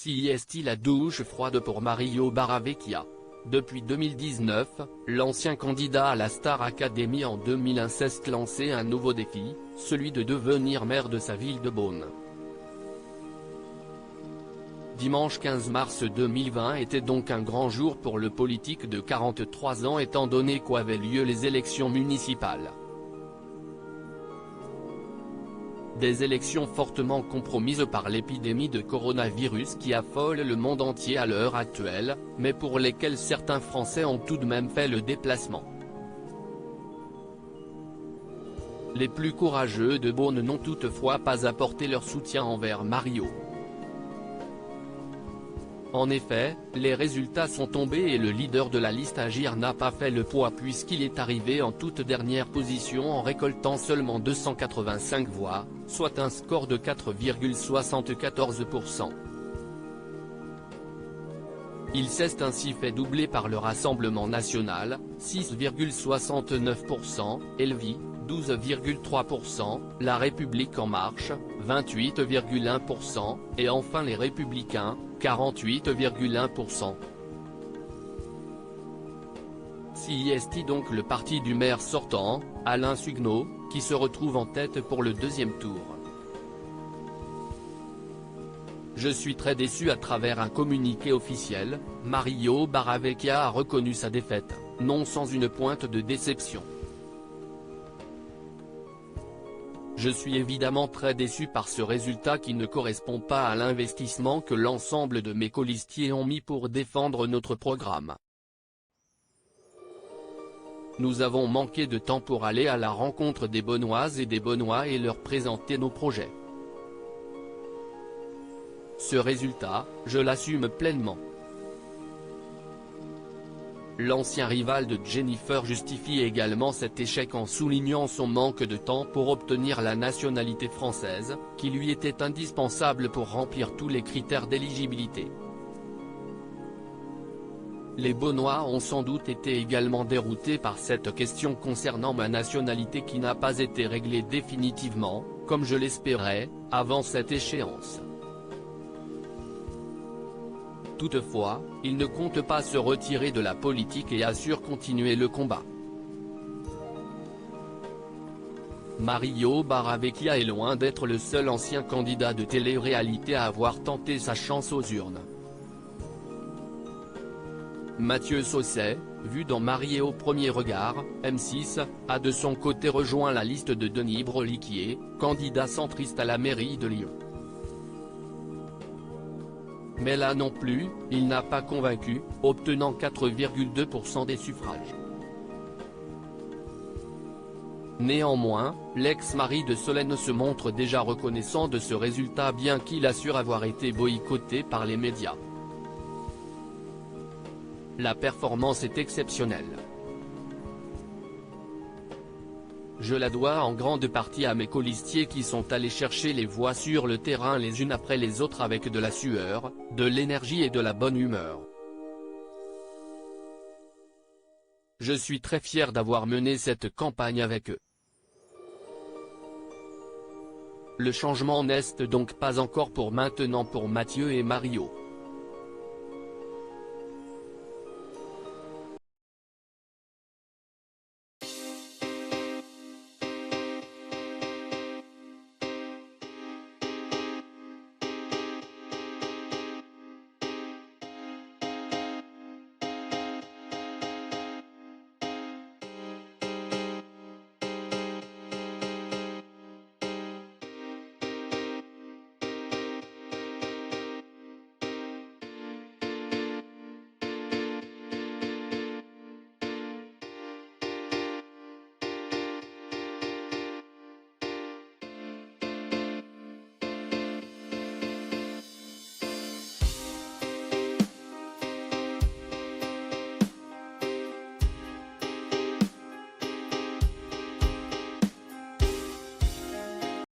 Si est-il la douche froide pour Mario Barravecchia? Depuis 2019, l'ancien candidat à la Star Academy en 2001 s'est lancé un nouveau défi, celui de devenir maire de sa ville de Beaune. Dimanche 15 mars 2020 était donc un grand jour pour le politique de 43 ans étant donné qu'avaient lieu les élections municipales. Des élections fortement compromises par l'épidémie de coronavirus qui affole le monde entier à l'heure actuelle, mais pour lesquelles certains Français ont tout de même fait le déplacement. Les plus courageux de Beaune n'ont toutefois pas apporté leur soutien envers Mario. En effet, les résultats sont tombés et le leader de la liste Agir n'a pas fait le poids puisqu'il est arrivé en toute dernière position en récoltant seulement 285 voix, soit un score de 4,74%. Il s'est ainsi fait doubler par le Rassemblement national, 6,69%, LFI, 12,3%, La République en marche, 28,1%, et enfin les Républicains, 48,1%. Si est donc le parti du maire sortant, Alain Suguenot, qui se retrouve en tête pour le deuxième tour. Je suis très déçu. À travers un communiqué officiel, Mario Barravecchia a reconnu sa défaite, non sans une pointe de déception. Je suis évidemment très déçu par ce résultat qui ne correspond pas à l'investissement que l'ensemble de mes colistiers ont mis pour défendre notre programme. Nous avons manqué de temps pour aller à la rencontre des Beaunoises et des Beaunois et leur présenter nos projets. Ce résultat, je l'assume pleinement. L'ancien rival de Jennifer justifie également cet échec en soulignant son manque de temps pour obtenir la nationalité française, qui lui était indispensable pour remplir tous les critères d'éligibilité. Les Beaunois ont sans doute été également déroutés par cette question concernant ma nationalité qui n'a pas été réglée définitivement, comme je l'espérais, avant cette échéance. Toutefois, il ne compte pas se retirer de la politique et assure continuer le combat. Mario Barravecchia est loin d'être le seul ancien candidat de télé-réalité à avoir tenté sa chance aux urnes. Mathieu Sausset, vu dans Marié au premier regard, M6, a de son côté rejoint la liste de Denis Broliquier, candidat centriste à la mairie de Lyon. Mais là non plus, il n'a pas convaincu, obtenant 4,2% des suffrages. Néanmoins, l'ex-mari de Solène se montre déjà reconnaissant de ce résultat bien qu'il assure avoir été boycotté par les médias. La performance est exceptionnelle. Je la dois en grande partie à mes colistiers qui sont allés chercher les voix sur le terrain les unes après les autres avec de la sueur, de l'énergie et de la bonne humeur. Je suis très fier d'avoir mené cette campagne avec eux. Le changement n'est donc pas encore pour maintenant pour Mathieu et Mario.